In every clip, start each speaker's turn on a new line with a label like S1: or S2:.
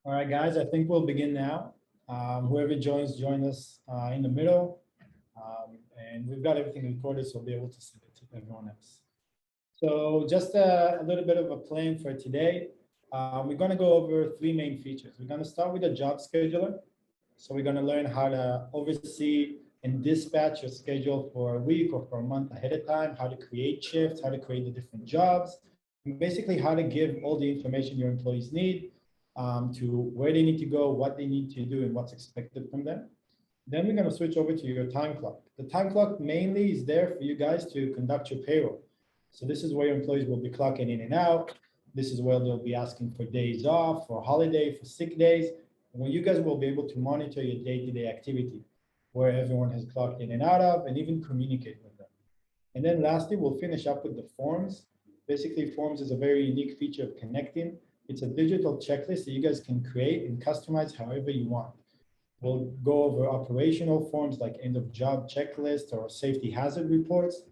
S1: All right, guys, I think we'll begin now. Whoever join us in the middle. And we've got everything recorded, so we'll be able to send it to everyone else. So just a little bit of a plan for today. We're going to go over three main features. We're going to start with a job scheduler. So we're going to learn how to oversee and dispatch your schedule for a week or for a month ahead of time, how to create shifts, how to create the different jobs, and basically how to give all the information your employees need to where they need to go, what they need to do, and what's expected from them. Then we're going to switch over to your time clock. The time clock mainly is there for you guys to conduct your payroll. So this is where your employees will be clocking in and out. This is where they'll be asking for days off, for holiday, for sick days. When you guys will be able to monitor your day-to-day activity, where everyone has clocked in and out of, and even communicate with them. And then lastly, we'll finish up with the forms. Basically, forms is a very unique feature of Connecteam. It's a digital checklist that you guys can create and customize however you want. We'll go over operational forms like end of job checklist or safety hazard reports.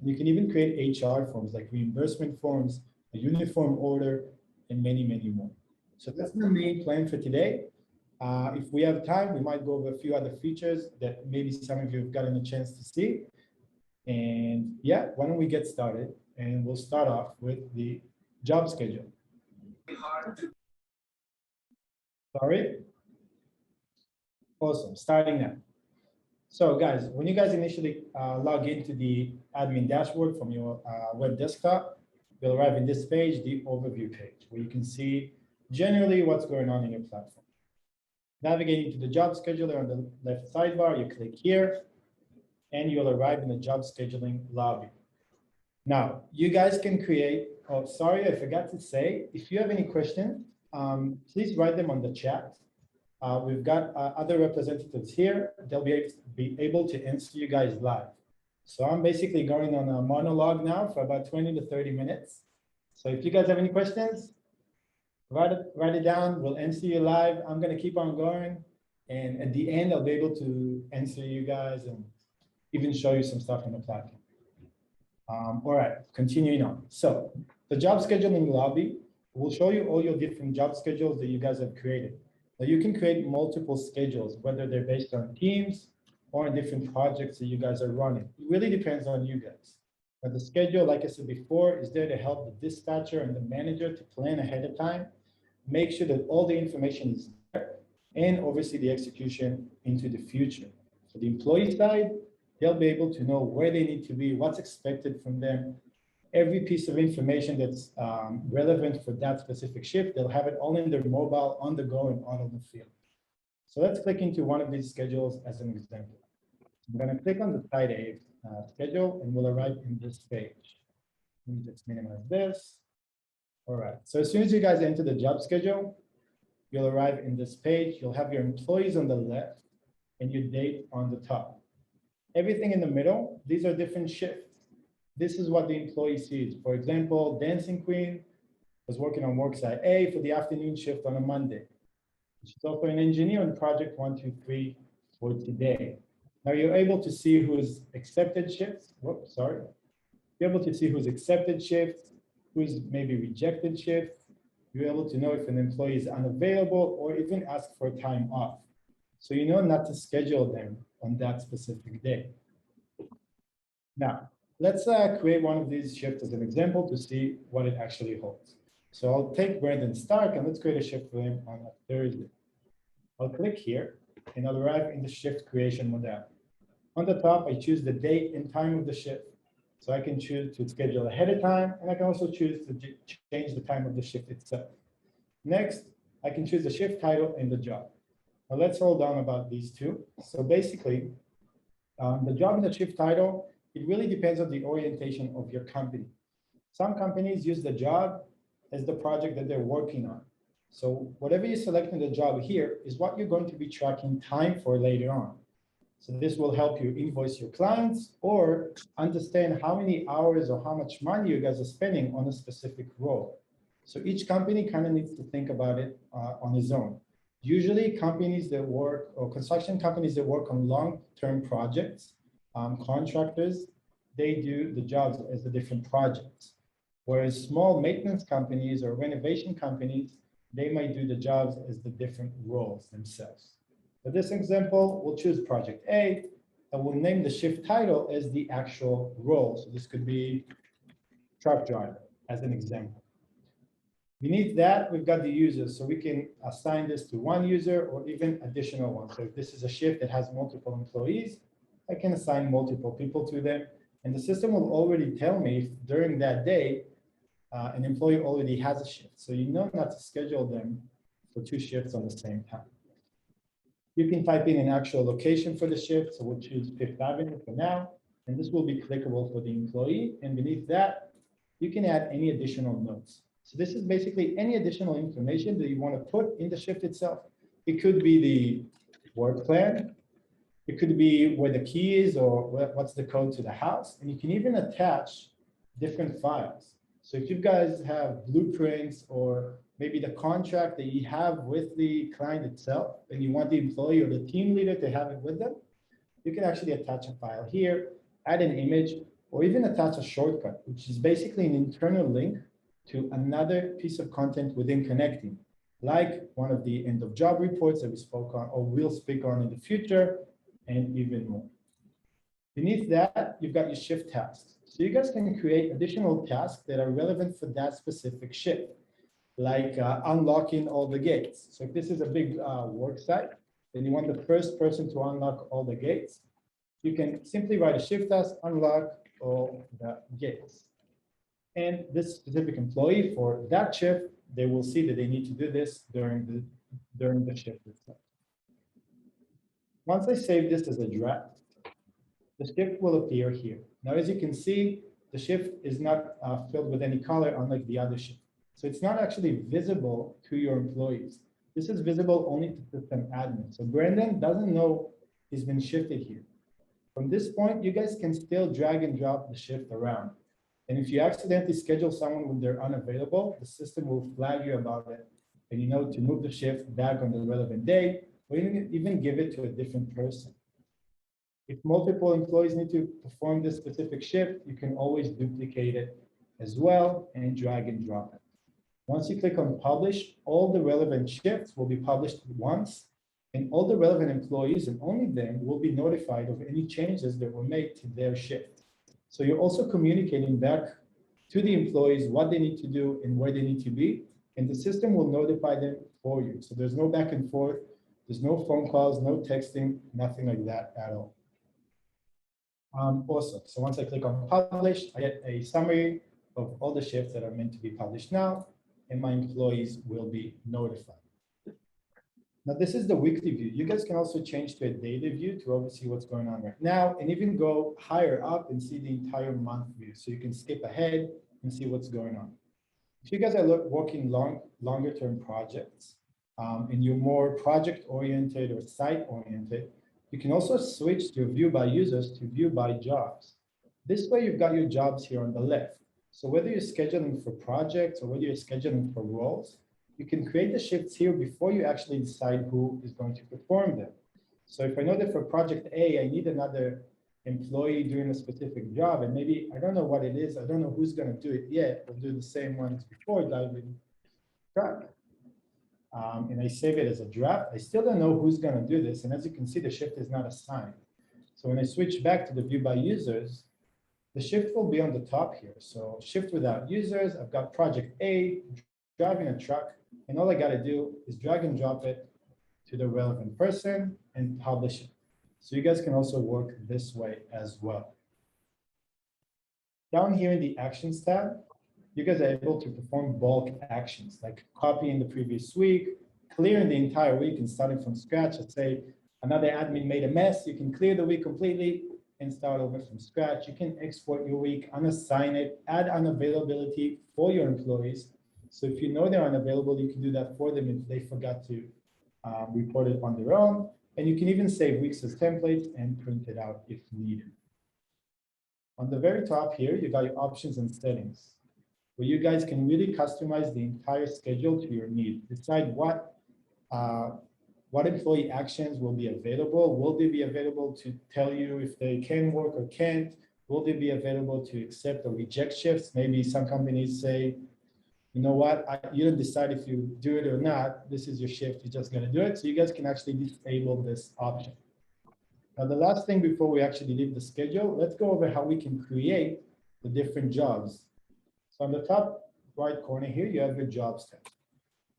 S1: You can even create HR forms like reimbursement forms, a uniform order, and many, many more. So that's the main plan for today. If we have time, we might go over a few other features that maybe some of you have gotten a chance to see. And yeah, why don't we get started? And we'll start off with the job schedule. Sorry? Awesome, starting now. So guys, when you guys initially log into the admin dashboard from your web desktop, you'll arrive in this page, the overview page, where you can see generally what's going on in your platform. Navigating to the job scheduler on the left sidebar, you click here, and you'll arrive in the job scheduling lobby. Now, you guys can create, oh, sorry, I forgot to say, if you have any questions, please write them on the chat. We've got other representatives here. They'll be able to answer you guys live. So I'm basically going on a monologue now for about 20 to 30 minutes. So if you guys have any questions, write it down. We'll answer you live. I'm going to keep on going. And at the end, I'll be able to answer you guys and even show you some stuff on the platform. All right, continuing on. So the job scheduling lobby will show you all your different job schedules that you guys have created. Now you can create multiple schedules, whether they're based on teams or on different projects that you guys are running. It really depends on you guys. But the schedule, like I said before, is there to help the dispatcher and the manager to plan ahead of time, make sure that all the information is there, and oversee the execution into the future. For the employee side, they'll be able to know where they need to be, what's expected from them, every piece of information that's relevant for that specific shift. They'll have it all in their mobile, on the go, and out of the field. So let's click into one of these schedules as an example. I'm going to click on the side A schedule, and we'll arrive in this page. Let me just minimize this. All right. So as soon as you guys enter the job schedule, you'll arrive in this page. You'll have your employees on the left and your date on the top. Everything in the middle, these are different shifts. This is what the employee sees. For example, Dancing Queen was working on worksite A for the afternoon shift on a Monday. She's also an engineer on project 123 for today. Now you're able to see who's accepted shifts. Whoops, sorry. You're able to see who's accepted shifts, who's maybe rejected shifts. You're able to know if an employee is unavailable or even ask for time off. So you know not to schedule them on that specific day. Now, let's create one of these shifts as an example to see what it actually holds. So I'll take Brandon Stark and let's create a shift for him on a Thursday. I'll click here and I'll arrive in the shift creation modality. On the top, I choose the date and time of the shift. So I can choose to schedule ahead of time, and I can also choose to change the time of the shift itself. Next, I can choose the shift title and the job. Now let's hold on about these two. So basically, the job and the shift title, it really depends on the orientation of your company. Some companies use the job as the project that they're working on. So whatever you select in the job here is what you're going to be tracking time for later on. So this will help you invoice your clients or understand how many hours or how much money you guys are spending on a specific role. So each company kind of needs to think about it on its own. Usually companies that work, or construction companies that work on long-term projects, contractors, they do the jobs as the different projects. Whereas small maintenance companies or renovation companies, they might do the jobs as the different roles themselves. For this example, we'll choose project A, and we'll name the shift title as the actual role. So this could be truck driver as an example. Beneath that, we've got the users, so we can assign this to one user or even additional ones. So if this is a shift that has multiple employees, I can assign multiple people to them, and the system will already tell me if during that day, an employee already has a shift. So you know not to schedule them for two shifts on the same time. You can type in an actual location for the shift, so we'll choose Fifth Avenue for now, and this will be clickable for the employee, and beneath that, you can add any additional notes. So this is basically any additional information that you want to put in the shift itself. It could be the work plan, it could be where the key is or what's the code to the house, and you can even attach different files. So if you guys have blueprints or maybe the contract that you have with the client itself, and you want the employee or the team leader to have it with them, you can actually attach a file here, add an image, or even attach a shortcut, which is basically an internal link to another piece of content within Connecteam, like one of the end of job reports that we spoke on or will speak on in the future, and even more. Beneath that, you've got your shift tasks. So you guys can create additional tasks that are relevant for that specific shift, like unlocking all the gates. So if this is a big work site, then you want the first person to unlock all the gates, you can simply write a shift task, unlock all the gates. And this specific employee for that shift, they will see that they need to do this during the shift itself. Once I save this as a draft, the shift will appear here. Now, as you can see, the shift is not filled with any color, unlike the other shift. So it's not actually visible to your employees. This is visible only to system admin. So Brandon doesn't know he's been shifted here. From this point, you guys can still drag and drop the shift around. And if you accidentally schedule someone when they're unavailable, the system will flag you about it. And you know to move the shift back on the relevant day, or even give it to a different person. If multiple employees need to perform this specific shift, you can always duplicate it as well and drag and drop it. Once you click on publish, all the relevant shifts will be published once, and all the relevant employees and only them will be notified of any changes that were made to their shift. So you're also communicating back to the employees what they need to do and where they need to be, and the system will notify them for you. So there's no back and forth, there's no phone calls, no texting, nothing like that at all. Awesome. So once I click on publish, I get a summary of all the shifts that are meant to be published now, and my employees will be notified. Now, this is the weekly view. You guys can also change to a daily view to oversee what's going on right now, and even go higher up and see the entire month view. So you can skip ahead and see what's going on. If you guys are working longer term projects, and you're more project oriented or site oriented, you can also switch to view by users to view by jobs. This way, you've got your jobs here on the left. So whether you're scheduling for projects or whether you're scheduling for roles, you can create the shifts here before you actually decide who is going to perform them. So if I know that for project A, I need another employee doing a specific job, and maybe I don't know what it is, I don't know who's going to do it yet, we'll do the same ones before diving track. And I save it as a draft. I still don't know who's going to do this. And as you can see, the shift is not assigned. So when I switch back to the view by users, the shift will be on the top here. So shift without users, I've got project A, driving a truck, and all I got to do is drag and drop it to the relevant person and publish it. So you guys can also work this way as well. Down here in the Actions tab, you guys are able to perform bulk actions, like copying the previous week, clearing the entire week and starting from scratch. Let's say another admin made a mess, you can clear the week completely and start over from scratch. You can export your week, unassign it, add unavailability for your employees. So if you know they're unavailable, you can do that for them if they forgot to report it on their own. And you can even save weeks as templates and print it out if needed. On the very top here, you got your options and settings, where you guys can really customize the entire schedule to your need. Decide what employee actions will be available. Will they be available to tell you if they can work or can't? Will they be available to accept or reject shifts? Maybe some companies say you know what, you don't decide if you do it or not. This is your shift. You're just going to do it. So you guys can actually disable this option. Now, the last thing before we actually leave the schedule, let's go over how we can create the different jobs. So on the top right corner here, you have your jobs tab.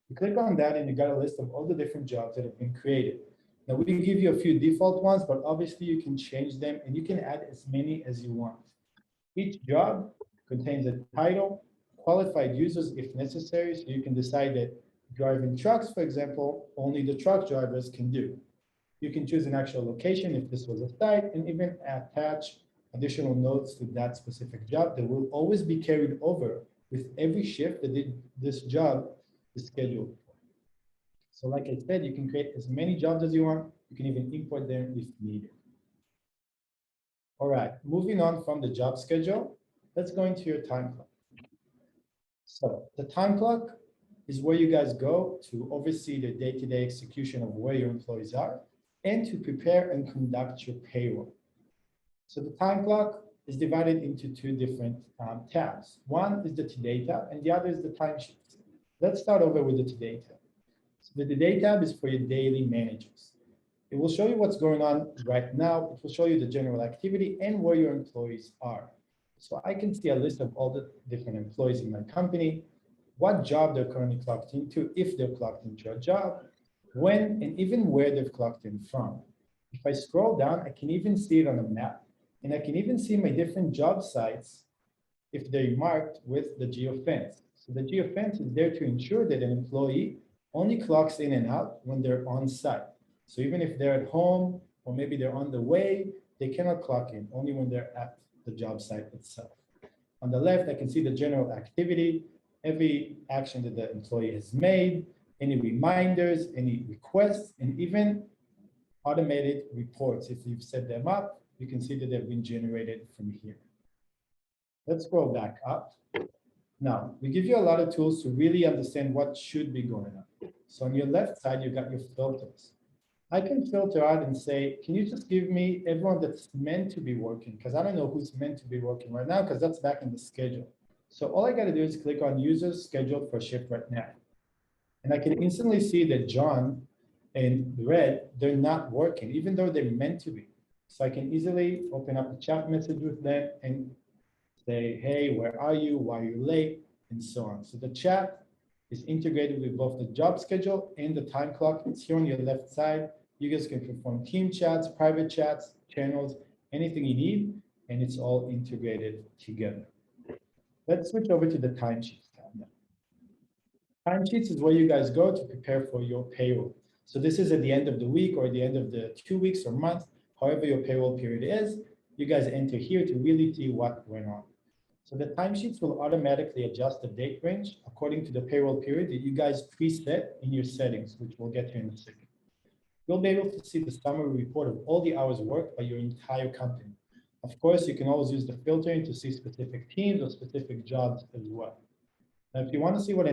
S1: You click on that and you got a list of all the different jobs that have been created. Now we give you a few default ones, but obviously you can change them and you can add as many as you want. Each job contains a title, qualified users if necessary, so you can decide that driving trucks, for example, only the truck drivers can do. You can choose an actual location if this was a site, and even attach additional notes to that specific job that will always be carried over with every shift that this job is scheduled for. So like I said, you can create as many jobs as you want. You can even import them if needed. All right, moving on from the job schedule, let's go into your time clock. So the time clock is where you guys go to oversee the day-to-day execution of where your employees are and to prepare and conduct your payroll. So the time clock is divided into two different tabs. One is the today tab and the other is the timesheets. Let's start over with the today tab. So the today tab is for your daily managers. It will show you what's going on right now. It will show you the general activity and where your employees are. So I can see a list of all the different employees in my company, what job they're currently clocked into, if they're clocked into a job, when, and even where they've clocked in from. If I scroll down, I can even see it on a map, and I can even see my different job sites if they're marked with the geofence. So the geofence is there to ensure that an employee only clocks in and out when they're on site. So even if they're at home or maybe they're on the way, they cannot clock in, only when they're at the job site itself. On the left, I can see the general activity, every action that the employee has made, any reminders, any requests, and even automated reports. If you've set them up, you can see that they've been generated from here. Let's scroll back up. Now, we give you a lot of tools to really understand what should be going on. So on your left side, you've got your filters. I can filter out and say, can you just give me everyone that's meant to be working? Because I don't know who's meant to be working right now, because that's back in the schedule. So all I got to do is click on users scheduled for shift right now. And I can instantly see that John and Red, they're not working, even though they're meant to be. So I can easily open up a chat message with them and say, hey, where are you? Why are you late? And so on. So the chat is integrated with both the job schedule and the time clock. It's here on your left side. You guys can perform team chats, private chats, channels, anything you need, and it's all integrated together. Let's switch over to the timesheets tab now. Timesheets is where you guys go to prepare for your payroll. So this is at the end of the week or at the end of the 2 weeks or month, however your payroll period is, you guys enter here to really see what went on. So the timesheets will automatically adjust the date range according to the payroll period that you guys preset in your settings, which we'll get to in a second. You'll be able to see the summary report of all the hours worked by your entire company. Of course, you can always use the filtering to see specific teams or specific jobs as well. Now, if you want to see what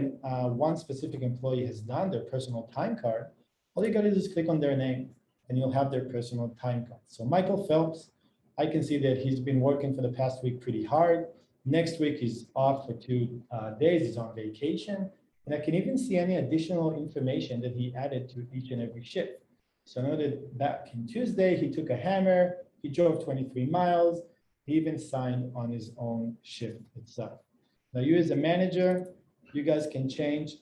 S1: one specific employee has done, their personal time card, all you got to do is click on their name and you'll have their personal time card. So Michael Phelps, I can see that he's been working for the past week pretty hard. Next week, he's off for 2 days, he's on vacation. And I can even see any additional information that he added to each and every shift. So I know that back in Tuesday, he took a hammer, he drove 23 miles, he even signed on his own shift itself. Now you as a manager, you guys can change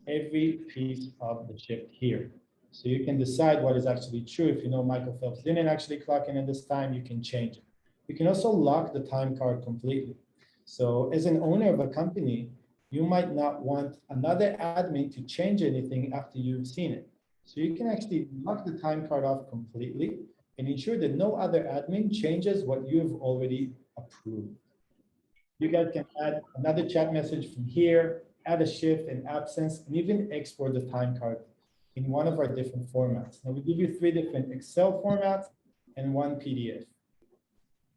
S1: every piece of the shift here. So you can decide what is actually true. If you know Michael Phelps didn't actually clock in at this time, you can change it. You can also lock the time card completely. So as an owner of a company, you might not want another admin to change anything after you've seen it. So you can actually lock the time card off completely and ensure that no other admin changes what you've already approved. You guys can add another chat message from here, add a shift and absence, and even export the time card in one of our different formats. Now we give you 3 different Excel formats and 1 PDF.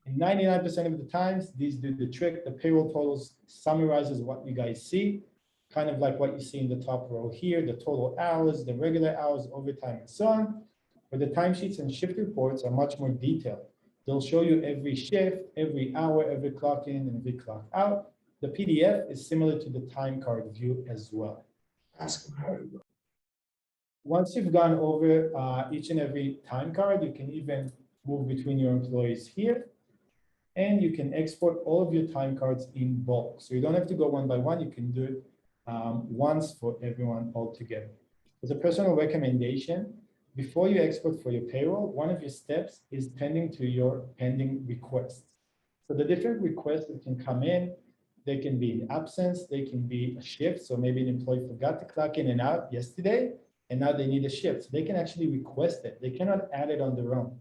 S1: And 99% of the times, these do the trick. The payroll totals summarizes what you guys see, kind of like what you see in the top row here, the total hours, the regular hours, overtime, and so on. But the timesheets and shift reports are much more detailed. They'll show you every shift, every hour, every clock in, and every clock out. The PDF is similar to the time card view as well.
S2: Ask them how to go.
S1: Once you've gone over each and every time card, you can even move between your employees here, and you can export all of your time cards in bulk. So you don't have to go one by one. You can do it once for everyone all together. As a personal recommendation, before you export for your payroll, one of your steps is pending to your pending requests. So the different requests that can come in, they can be in absence, they can be a shift. So maybe an employee forgot to clock in and out yesterday, and now they need a shift. So they can actually request it. They cannot add it on their own.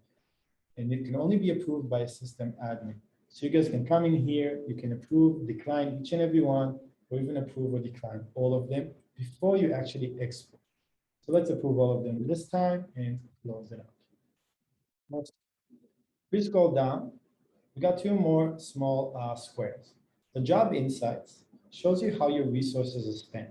S1: And it can only be approved by a system admin. So you guys can come in here, you can approve, decline each and every one, or even approve or decline all of them before you actually export. So let's approve all of them this time and close it out. Next, please scroll down. We got two more small squares. The job insights shows you how your resources are spent,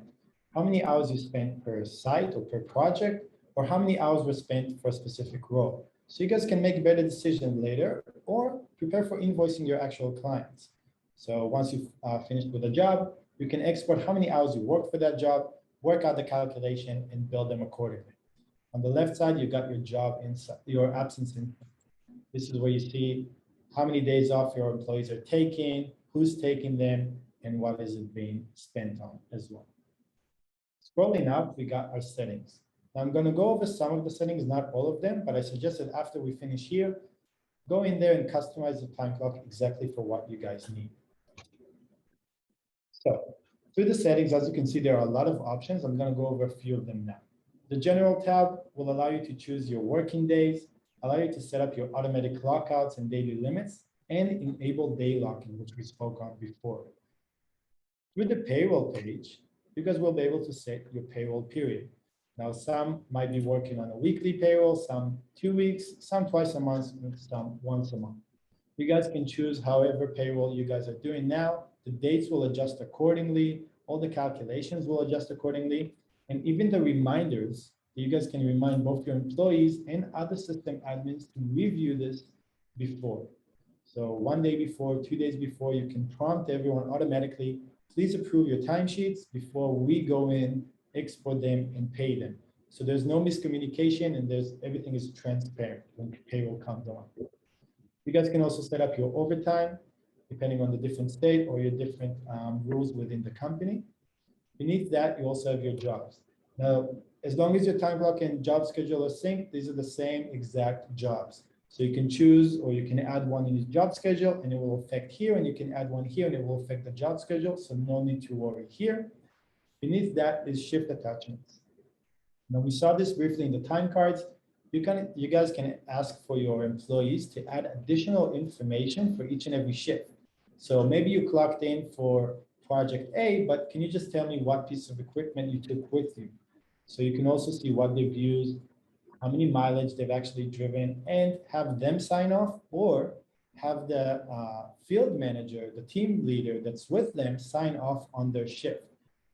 S1: how many hours you spent per site or per project, or how many hours were spent for a specific role. So you guys can make a better decision later or prepare for invoicing your actual clients. So once you've finished with a job, you can export how many hours you worked for that job, work out the calculation, and build them accordingly. On the left side, you got your job insight, your absence info. This is where you see how many days off your employees are taking, who's taking them, and what is it being spent on as well. Scrolling up, we got our settings. Now I'm going to go over some of the settings, not all of them, but I suggest that after we finish here, go in there and customize the time clock exactly for what you guys need. So through the settings, as you can see, there are a lot of options. I'm going to go over a few of them now. The general tab will allow you to choose your working days, allow you to set up your automatic lockouts and daily limits, and enable day locking, which we spoke on before. Through the payroll page, you guys will be able to set your payroll period. Now, some might be working on a weekly payroll, some 2 weeks, some twice a month, and some once a month. You guys can choose however payroll you guys are doing now. The dates will adjust accordingly. All the calculations will adjust accordingly. And even the reminders, you guys can remind both your employees and other system admins to review this before. So 1 day before, 2 days before, you can prompt everyone automatically, please approve your timesheets before we go in, export them, and pay them. So there's no miscommunication and everything is transparent when payroll comes on. You guys can also set up your overtime, depending on the different state or your different rules within the company. Beneath that, you also have your jobs. Now, as long as your time clock and job schedule are synced, these are the same exact jobs. So you can choose, or you can add one in your job schedule and it will affect here, and you can add one here and it will affect the job schedule. So no need to worry here. Beneath that is shift attachments. Now we saw this briefly in the time cards. You guys can ask for your employees to add additional information for each and every shift. So maybe you clocked in for project A, but can you just tell me what piece of equipment you took with you? So you can also see what they've used, how many mileage they've actually driven, and have them sign off, or have the field manager, the team leader that's with them, sign off on their shift.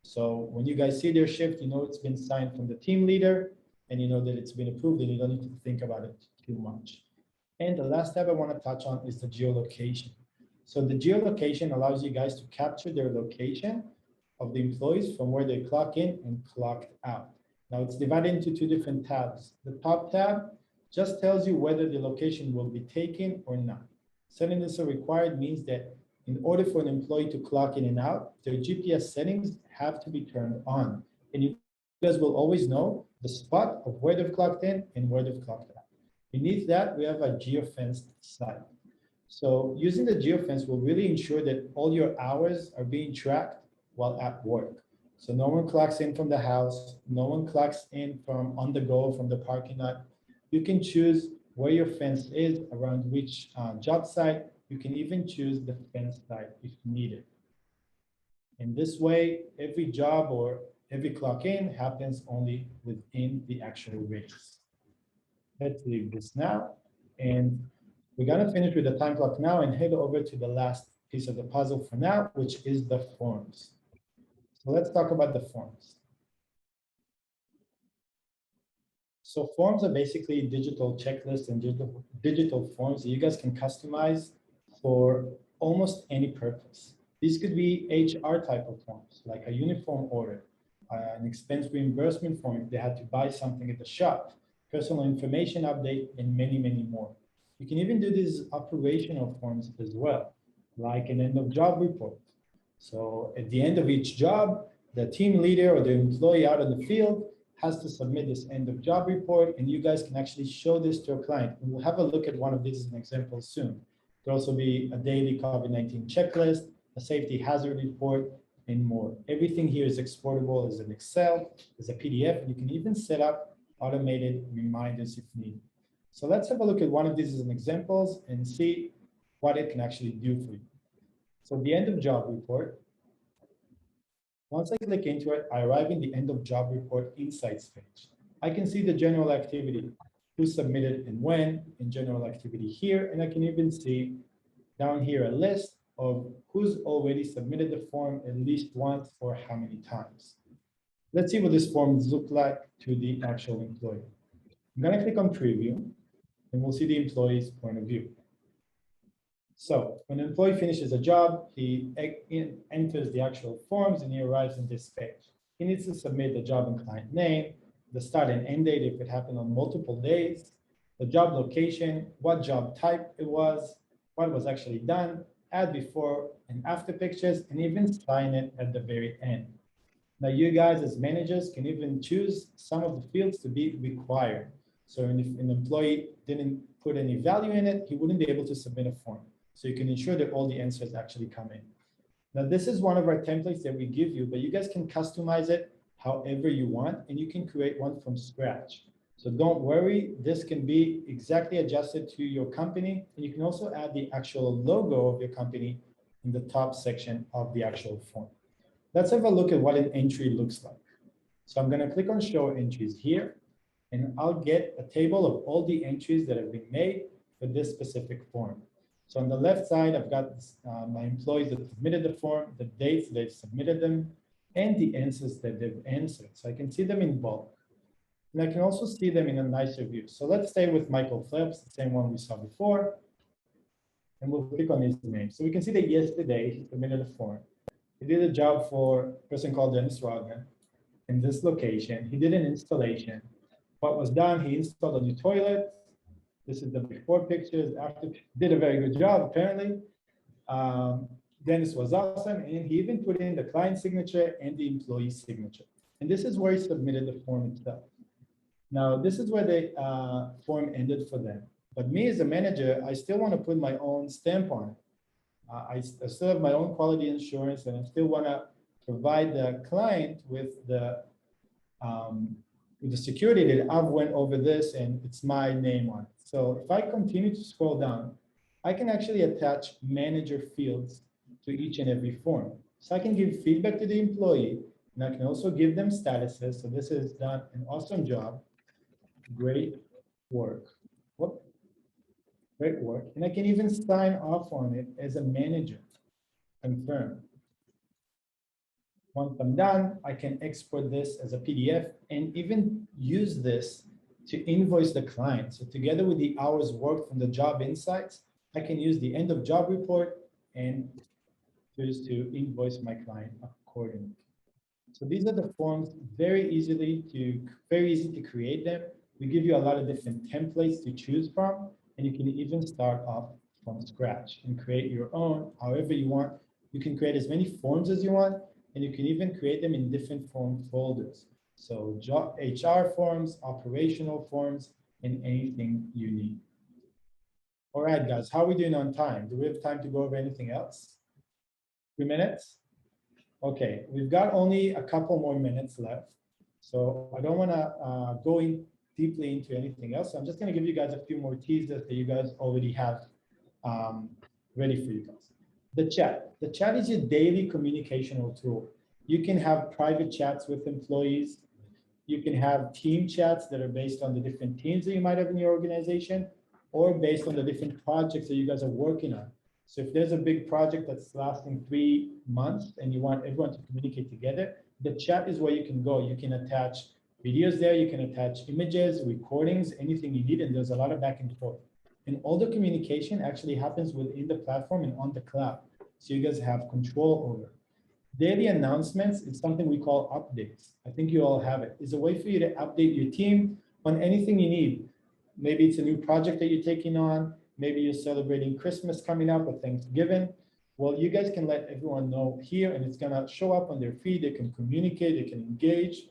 S1: So when you guys see their shift, you know it's been signed from the team leader, and you know that it's been approved, and you don't need to think about it too much. And the last tab I want to touch on is the geolocation. So the geolocation allows you guys to capture their location of the employees from where they clock in and clocked out. Now it's divided into two different tabs. The top tab just tells you whether the location will be taken or not. Setting this as required means that in order for an employee to clock in and out, their GPS settings have to be turned on. And you guys will always know the spot of where they've clocked in and where they've clocked out. Beneath that, we have a geofenced site. So using the geofence will really ensure that all your hours are being tracked while at work. So no one clocks in from the house, no one clocks in from on the go from the parking lot. You can choose where your fence is, around which job site. You can even choose the fence type if needed. In this way, every job or every clock in happens only within the actual radius. Let's leave this now. And we're going to finish with the time clock now and head over to the last piece of the puzzle for now, which is the forms. So let's talk about the forms. So forms are basically digital checklists and digital forms that you guys can customize for almost any purpose. These could be HR type of forms, like a uniform order, an expense reimbursement form if they had to buy something at the shop, personal information update, and many, many more. You can even do these operational forms as well, like an end of job report. So at the end of each job, the team leader or the employee out in the field has to submit this end of job report, and you guys can actually show this to a client. And we'll have a look at one of these as an example soon. There'll also be a daily COVID-19 checklist, a safety hazard report, and more. Everything here is exportable as an Excel, as a PDF, and you can even set up automated reminders if needed. So let's have a look at one of these as an examples and see what it can actually do for you. So the end of job report, once I click into it, I arrive in the end of job report insights page. I can see the general activity, who submitted and when in general activity here, and I can even see down here a list of who's already submitted the form at least once or how many times. Let's see what this form look like to the actual employee. I'm gonna click on preview and we'll see the employee's point of view. So when an employee finishes a job, he enters the actual forms and he arrives in this page. He needs to submit the job and client name, the start and end date if it happened on multiple days, the job location, what job type it was, what was actually done, add before and after pictures, and even sign it at the very end. Now you guys as managers can even choose some of the fields to be required. So if an employee didn't put any value in it, he wouldn't be able to submit a form. So you can ensure that all the answers actually come in. Now, this is one of our templates that we give you, but you guys can customize it however you want, and you can create one from scratch. So don't worry, this can be exactly adjusted to your company, and you can also add the actual logo of your company in the top section of the actual form. Let's have a look at what an entry looks like. So I'm going to click on show entries here, and I'll get a table of all the entries that have been made for this specific form. So on the left side, I've got my employees that submitted the form, the dates they've submitted them, and the answers that they've answered. So I can see them in bulk. And I can also see them in a nicer view. So let's stay with Michael Phelps, the same one we saw before. And we'll click on his name. So we can see that yesterday he submitted a form. He did a job for a person called Dennis Rodman in this location. He did an installation. What was done, he installed a new toilet. This is the before pictures, after, did a very good job, apparently. Dennis was awesome, and he even put in the client signature and the employee signature. And this is where he submitted the form itself. Now, this is where the form ended for them. But me as a manager, I still want to put my own stamp on it. I still have my own quality insurance, and I still want to provide the client with the security that I've went over this and it's my name on it. So if I continue to scroll down, I can actually attach manager fields to each and every form. So I can give feedback to the employee, and I can also give them statuses. So this is done an awesome job, great work, whoop, great work. And I can even sign off on it as a manager, confirm. Once I'm done, I can export this as a PDF and even use this to invoice the client. So together with the hours worked from the job insights, I can use the end of job report and choose to invoice my client accordingly. So these are the forms, very easy to create them. We give you a lot of different templates to choose from, and you can even start off from scratch and create your own however you want. You can create as many forms as you want, and you can even create them in different form folders. So HR forms, operational forms, and anything you need. All right, guys, how are we doing on time? Do we have time to go over anything else? 3 minutes? Okay, we've got only a couple more minutes left. So I don't want to go in deeply into anything else. So I'm just going to give you guys a few more teasers that you guys already have ready for you guys. The chat is your daily communicational tool. You can have private chats with employees. You can have team chats that are based on the different teams that you might have in your organization, or based on the different projects that you guys are working on. So if there's a big project that's lasting 3 months and you want everyone to communicate together, the chat is where you can go. You can attach videos there, you can attach images, recordings, anything you need, and there's a lot of back and forth. And all the communication actually happens within the platform and on the cloud. so you guys have control over. Daily announcements, it's something we call updates. I think you all have it. It's a way for you to update your team on anything you need. Maybe it's a new project that you're taking on. Maybe you're celebrating Christmas coming up or Thanksgiving. Well, you guys can let everyone know here, and it's gonna show up on their feed. They can communicate, they can engage,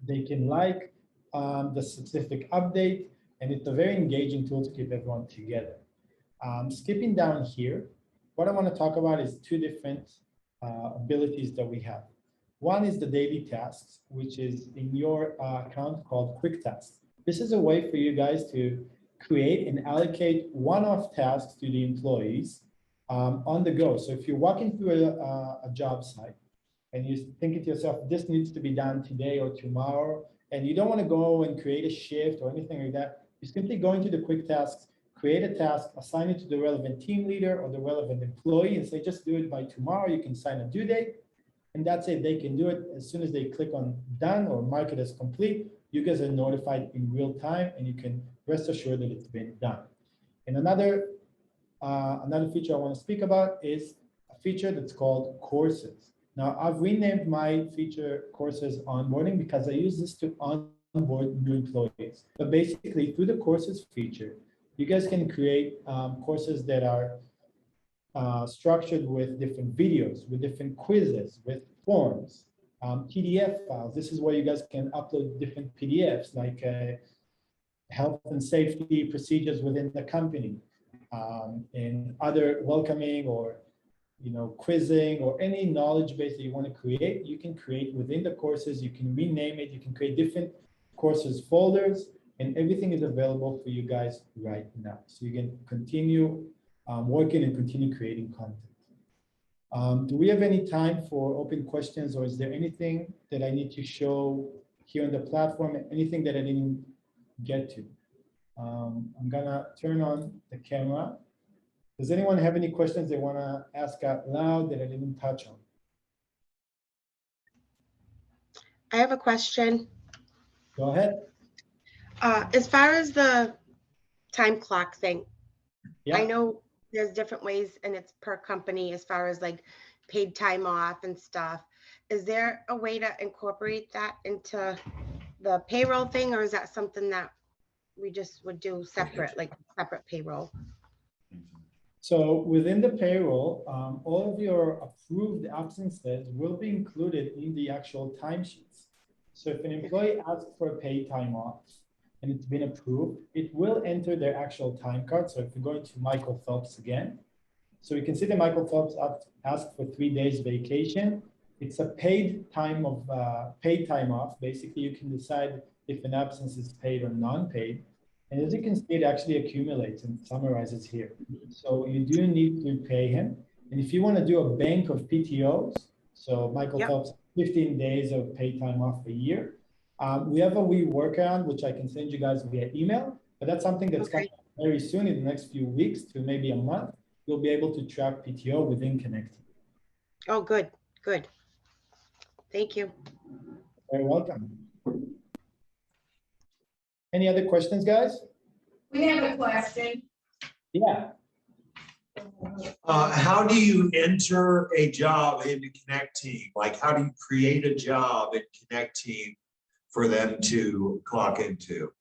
S1: they can like the specific update, and it's a very engaging tool to keep everyone together. Skipping down here, what I want to talk about is two different abilities that we have. One is the daily tasks, which is in your account called quick tasks. This is a way for you guys to create and allocate one-off tasks to the employees on the go. So if you're walking through a job site and you're thinking to yourself, this needs to be done today or tomorrow, and you don't want to go and create a shift or anything like that, you simply go into the quick tasks, create a task, assign it to the relevant team leader or the relevant employee and say, just do it by tomorrow. You can sign a due date. And that's it. They can do it as soon as they click on done or mark it as complete. You guys are notified in real time and you can rest assured that it's been done. And another feature I want to speak about is a feature that's called courses. Now, I've renamed my feature courses onboarding because I use this to onboard new employees. But basically, through the courses feature, you guys can create courses that are structured with different videos, with different quizzes, with forms, PDF files. This is where you guys can upload different PDFs like health and safety procedures within the company, and other welcoming or quizzing or any knowledge base that you want to create, you can create within the courses. You can rename it. You can create different courses folders, and everything is available for you guys right now. So you can continue working and continue creating content. Do we have any time for open questions, or is there anything that I need to show here on the platform? Anything that I didn't get to? I'm gonna turn on the camera. Does anyone have any questions they want to ask out loud that I didn't touch on?
S2: I have a question.
S1: Go ahead.
S2: As far as the time clock thing,
S1: Yeah.
S2: I know there's different ways and it's per company as far as like paid time off and stuff. Is there a way to incorporate that into the payroll thing, or is that something that we just would do separate, like separate payroll?
S1: So within the payroll, all of your approved absences will be included in the actual timesheets. So if an employee asks for a paid time off and it's been approved, it will enter their actual time card. So if you're going to Michael Phelps again, so we can see that Michael Phelps asked for 3 days vacation. It's a paid time off. Basically, you can decide if an absence is paid or non-paid. And as you can see, it actually accumulates and summarizes here. So you do need to pay him. And if you want to do a bank of PTOs, so Michael Phelps, 15 days of paid time off a year. We have a wee workaround, which I can send you guys via email, but that's something that's coming very soon in the next few weeks to maybe a month. You'll be able to track PTO within Connecteam.
S2: Oh, good, good. Thank you.
S1: Very welcome. Any other questions, guys?
S3: We have a question.
S1: Yeah.
S4: How do you enter a job into Connecteam? Like, how do you create a job in Connecteam for them to clock into?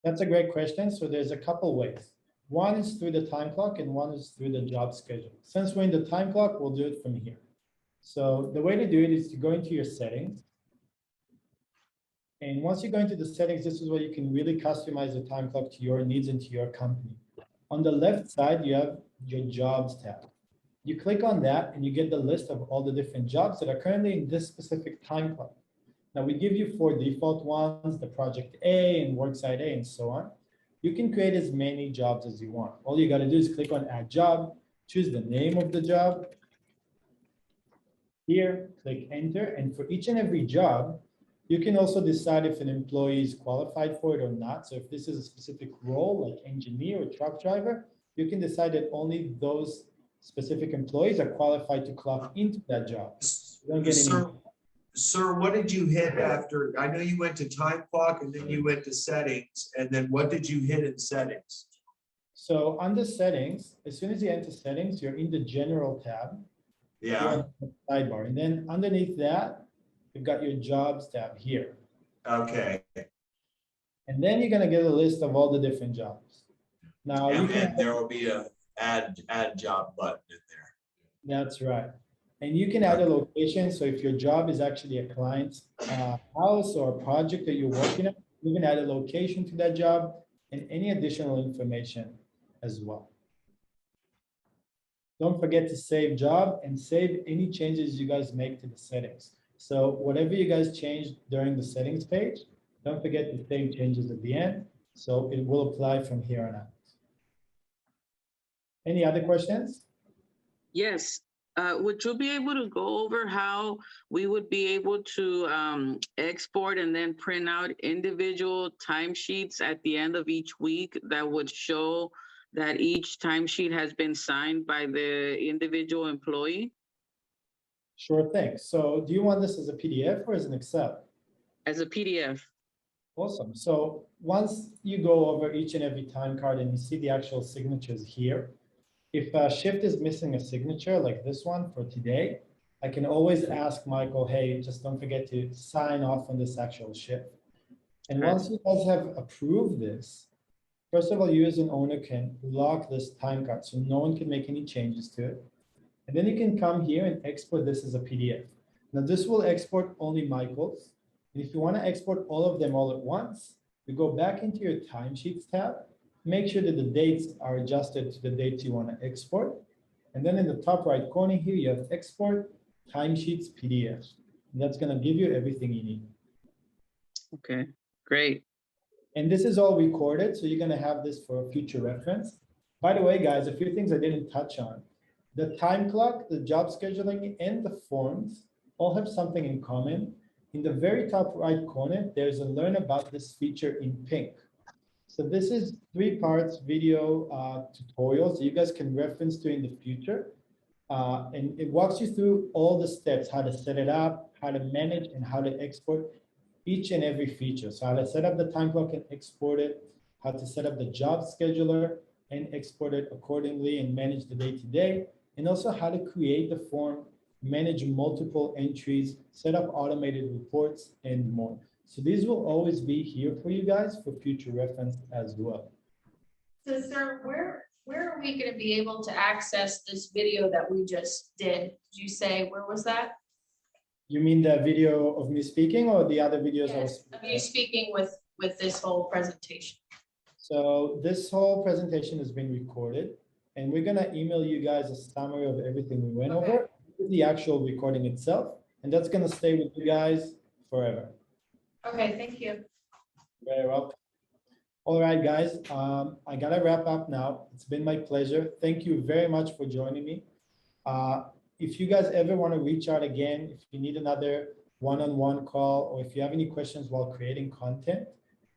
S1: That's a great question. So there's a couple ways. One is through the time clock and one is through the job schedule. Since we're in the time clock, we'll do it from here. So the way to do it is to go into your settings. And once you go into the settings, this is where you can really customize the time clock to your needs and to your company. On the left side, you have your jobs tab. You click on that and you get the list of all the different jobs that are currently in this specific time clock. Now we give you 4 default ones, the project A and worksite A and so on. You can create as many jobs as you want. All you got to do is click on add job, choose the name of the job. Here, click enter. And for each and every job, you can also decide if an employee is qualified for it or not. So if this is a specific role like engineer or truck driver, you can decide that only those specific employees are qualified to clock into that job. You don't get any.
S4: Sir, what did you hit after? I know you went to time clock and then you went to settings, and then what did you hit in settings?
S1: So under settings, as soon as you enter settings, you're in the general tab.
S4: Yeah,
S1: You're on the sidebar, and then underneath that, you've got your jobs tab here.
S4: okay.
S1: And then you're gonna get a list of all the different jobs. Now you
S4: And
S1: can,
S4: there will be a add job button in there.
S1: that's right. And you can add a location. So if your job is actually a client's house or a project that you're working on, you can add a location to that job and any additional information as well. Don't forget to save job and save any changes you guys make to the settings. So whatever you guys change during the settings page, don't forget to save changes at the end. So it will apply from here on out. Any other questions?
S5: Yes. Would you be able to go over how we would be able to export and then print out individual timesheets at the end of each week that would show that each timesheet has been signed by the individual employee?
S1: Sure thing. So do you want this as a PDF or as an Excel?
S5: As a PDF.
S1: Awesome. So once you go over each and every time card and you see the actual signatures here, if a shift is missing a signature like this one for today, I can always ask Michael, hey, just don't forget to sign off on this actual shift. And
S5: Okay.
S1: once you guys have approved this, first of all, you as an owner can lock this time card so no one can make any changes to it. And then you can come here and export this as a PDF. Now this will export only Michael's. And if you want to export all of them all at once, you go back into your timesheets tab, make sure that the dates are adjusted to the dates you want to export. And then in the top right corner here, you have export timesheets PDF. And that's going to give you everything you need.
S5: Okay, great.
S1: And this is all recorded, so you're going to have this for future reference. By the way, guys, a few things I didn't touch on. The time clock, the job scheduling, and the forms all have something in common. In the very top right corner, there's a learn about this feature in pink. So this is 3 parts video tutorials that you guys can reference to in the future. And it walks you through all the steps, how to set it up, how to manage, and how to export each and every feature. So how to set up the time clock and export it, how to set up the job scheduler and export it accordingly and manage the day-to-day, and also how to create the form, manage multiple entries, set up automated reports, and more. So these will always be here for you guys for future reference as well.
S3: So sir, where are we gonna be able to access this video that we just did? Did you say, where was that?
S1: You mean the video of me speaking or the other videos I was
S3: Yes, of you speaking with this whole presentation.
S1: So this whole presentation has been recorded, and we're gonna email you guys a summary of everything we went
S3: Okay.
S1: over, the actual recording itself, and that's gonna stay with you guys forever.
S3: Okay, thank you.
S1: Very welcome. All right, guys, I gotta wrap up now. It's been my pleasure. Thank you very much for joining me. If you guys ever want to reach out again, if you need another one-on-one call, or if you have any questions while creating content,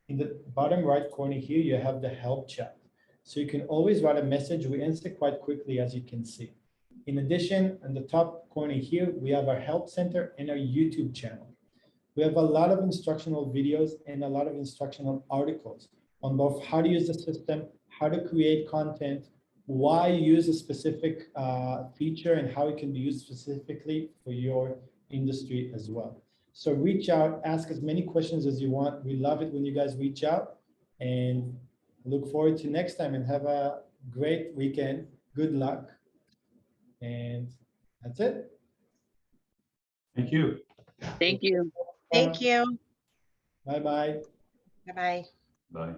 S1: in the bottom right corner here, you have the help chat. So you can always write a message. We answer quite quickly, as you can see. In addition, in the top corner here, we have our help center and our YouTube channel. We have a lot of instructional videos and a lot of instructional articles on both how to use the system, how to create content, why use a specific feature, and how it can be used specifically for your industry as well. So reach out, ask as many questions as you want. We love it when you guys reach out, and look forward to next time, and have a great weekend. Good luck. And that's it.
S6: Thank you.
S5: Thank you.
S2: Thank you.
S1: Bye-bye.
S2: Bye-bye.
S6: Bye.